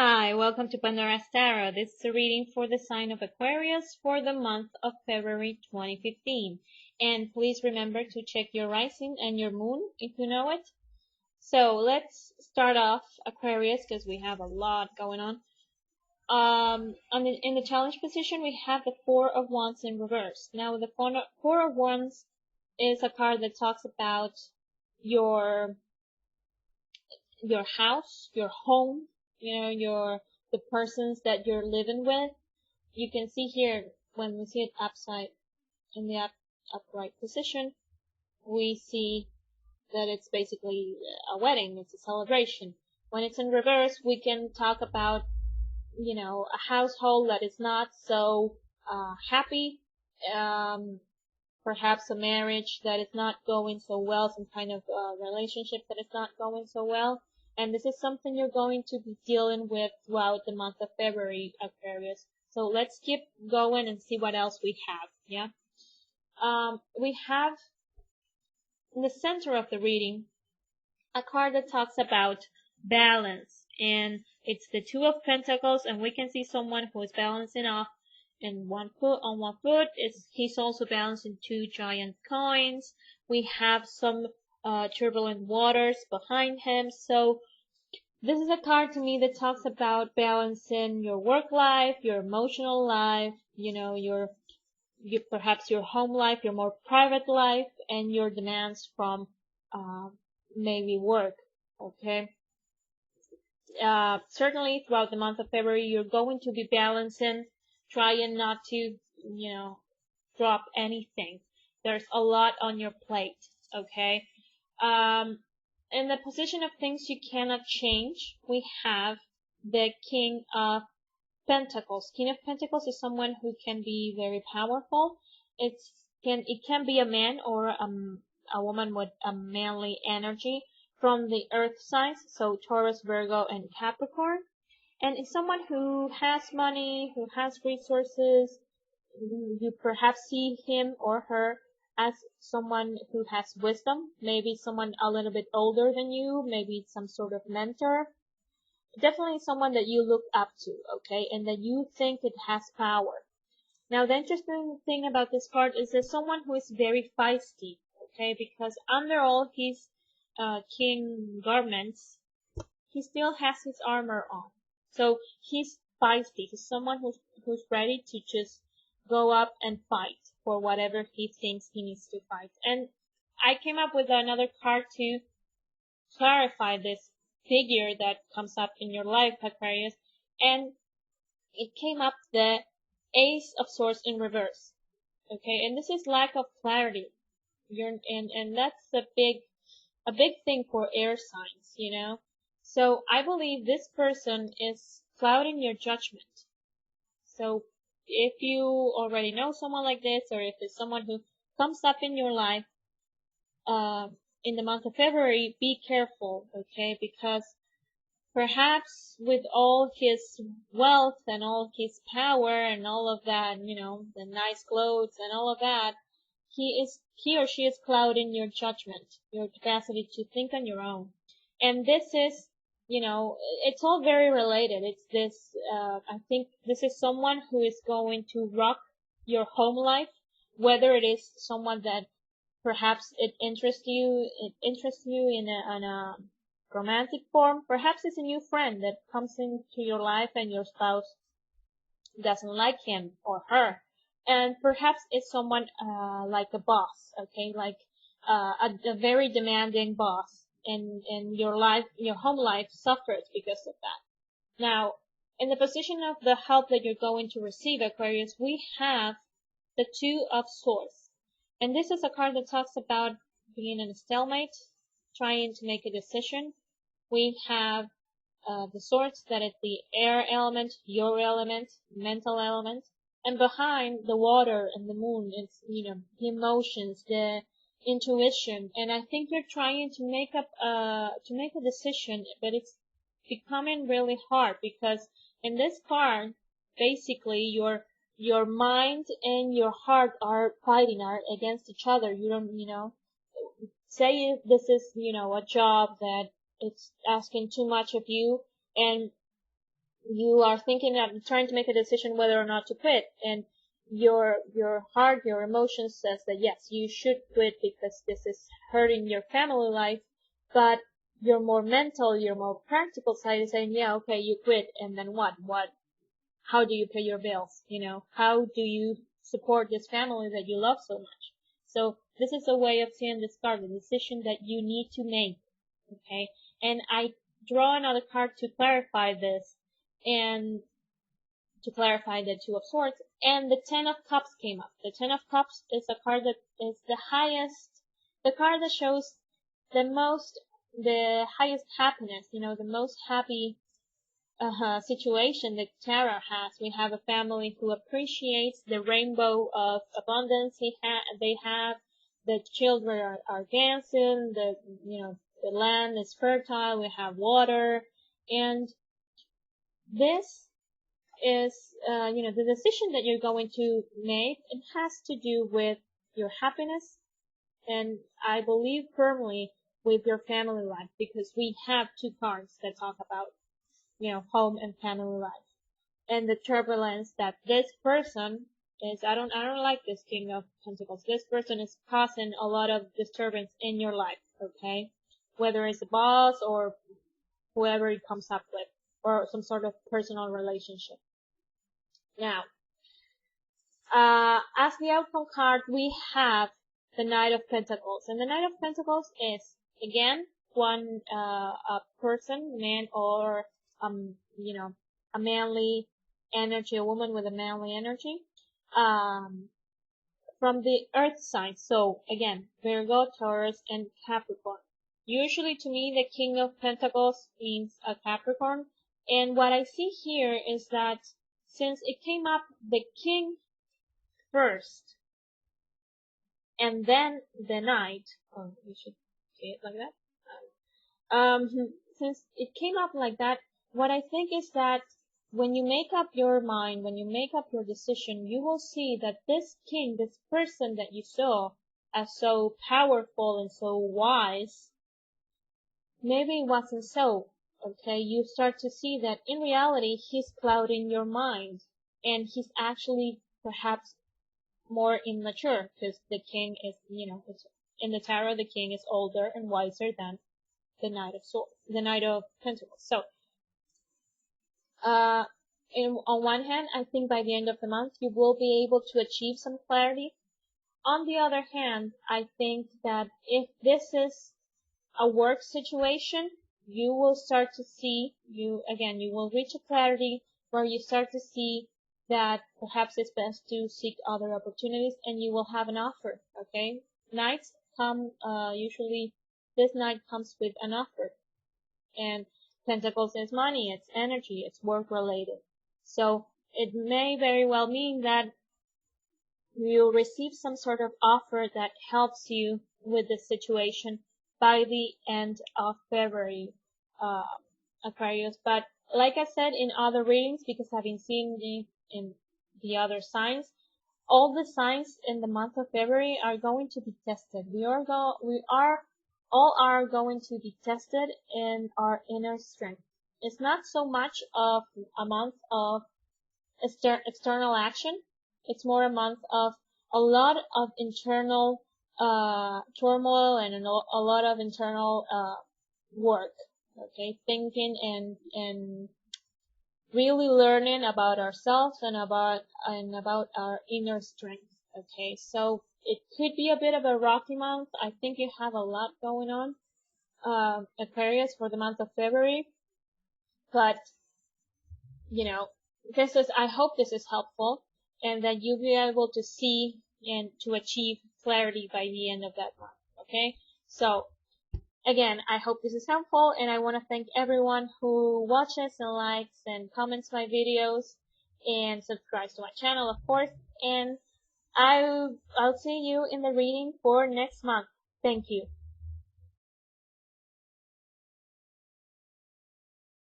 Hi, welcome to Pandora's Tarot. This is a reading for the sign of Aquarius for the month of February 2015. And please remember to check your rising and your moon if you know it. So let's start off Aquarius because we have a lot going on. In the challenge position, we have the Four of Wands in reverse. Now, the Four of Wands is a card that talks about your your house, your home, the persons that you're living with. You can see here when we see it upside in the upright position, we see that it's basically a wedding, it's a celebration. When it's in reverse, we can talk about, a household that is not so happy, um, perhaps a marriage that is not going so well, some kind of relationship that is not going so well. And this is something you're going to be dealing with throughout the month of February, Aquarius. So let's keep going and see what else we have. Yeah. We have in the center of the reading a card that talks about balance, and it's the Two of Pentacles, and we can see someone who is balancing off in one foot on one foot. He's also balancing two giant coins. We have some turbulent waters behind him. So this is a card to me that talks about balancing your work life, your emotional life, perhaps your home life, your more private life, and your demands from uh, maybe work. Okay. Certainly throughout the month of February, you're going to be balancing, trying not to, drop anything. There's a lot on your plate. Okay. In the position of things you cannot change, we have the King of Pentacles. King of Pentacles is someone who can be very powerful. It can be a man or a woman with a manly energy from the earth signs, so Taurus, Virgo, and Capricorn. And it's someone who has money, who has resources. You perhaps see him or her as someone who has wisdom, maybe someone a little bit older than you, maybe some sort of mentor. Definitely someone that you look up to, okay, and that you think it has power. Now, the interesting thing about this card is that someone who is very feisty, okay, because under all his king garments, he still has his armor on. So he's feisty. He's someone who's ready to just go up and fight for whatever he thinks he needs to fight. And I came up with another card to clarify this figure that comes up in your life, Aquarius, and it came up the Ace of Swords in reverse. Okay, and this is lack of clarity. And that's a big thing for air signs. So I believe this person is clouding your judgment. So if you already know someone like this, or if it's someone who comes up in your life, in the month of February, be careful, okay? Because perhaps with all his wealth and all his power and all of that, the nice clothes and all of that, he or she is clouding your judgment, your capacity to think on your own. And this is, it's all very related. It's this, I think this is someone who is going to rock your home life, whether it is someone that perhaps it interests you in a romantic form. Perhaps it's a new friend that comes into your life and your spouse doesn't like him or her. And perhaps it's someone like a boss, okay, like a very demanding boss, and your life, your home life suffers because of that. Now, in the position of the help that you're going to receive, Aquarius, we have the Two of Swords. And this is a card that talks about being in a stalemate, trying to make a decision. We have the swords, that is the air element, your element, mental element. And behind the water and the moon, it's, the emotions, the intuition. And I think you're trying to make a decision, but it's becoming really hard because in this card, basically your mind and your heart are fighting, are against each other. You don't, say if this is, a job that it's asking too much of you, and you are thinking of trying to make a decision whether or not to quit, and your heart, your emotions says that yes, you should quit because this is hurting your family life, but your more mental, your more practical side is saying, yeah, okay, you quit, and then what? How do you pay your bills? How do you support this family that you love so much? So this is a way of seeing this card, the decision that you need to make. Okay, and I draw another card to clarify this, and to clarify the Two of Swords, and the Ten of Cups came up. The Ten of Cups is a card that is the card that shows the highest happiness, the most happy situation that Tara has. We have a family who appreciates the rainbow of abundance they have. The children are dancing. The land is fertile. We have water, and this is the decision that you're going to make. It has to do with your happiness, and I believe firmly with your family life, because we have two cards that talk about home and family life, and the turbulence that this person is. I don't like this King of Pentacles. This person is causing a lot of disturbance in your life, okay? Whether it's a boss or whoever it comes up with, or some sort of personal relationship. Now, as the outcome card, we have the Knight of Pentacles, and the Knight of Pentacles is again a person, man, or a manly energy, a woman with a manly energy, from the earth sign. So again, Virgo, Taurus, and Capricorn. Usually to me, the King of Pentacles means a Capricorn. And what I see here is that since it came up the King first, and then the Knight, you should say it like that. Since it came up like that, what I think is that when you make up your mind, when you make up your decision, you will see that this king, this person that you saw as so powerful and so wise, maybe it wasn't so. Okay, you start to see that in reality he's clouding your mind, and he's actually perhaps more immature, because the king is, in the tarot, the king is older and wiser than the Knight of Pentacles. So, on one hand, I think by the end of the month you will be able to achieve some clarity. On the other hand, I think that if this is a work situation, you will start to see, you will reach a clarity where you start to see that perhaps it's best to seek other opportunities, and you will have an offer. Okay, Knights come, usually this Knight comes with an offer, and Pentacles is money, it's energy, it's work related. So it may very well mean that you'll receive some sort of offer that helps you with this situation by the end of February, Aquarius. But like I said in other readings, because I've been seeing in the other signs, all the signs in the month of February are going to be tested. All are going to be tested in our inner strength. It's not so much of a month of external action. It's more a month of a lot of internal turmoil and a lot of internal work. Okay, thinking and really learning about ourselves and about our inner strength. Okay, so it could be a bit of a rocky month. I think you have a lot going on, Aquarius, for the month of February. But, I hope this is helpful, and that you'll be able to see and to achieve clarity by the end of that month. Okay, so again, I hope this is helpful, and I want to thank everyone who watches and likes and comments my videos and subscribes to my channel, of course. And I'll see you in the reading for next month. Thank you.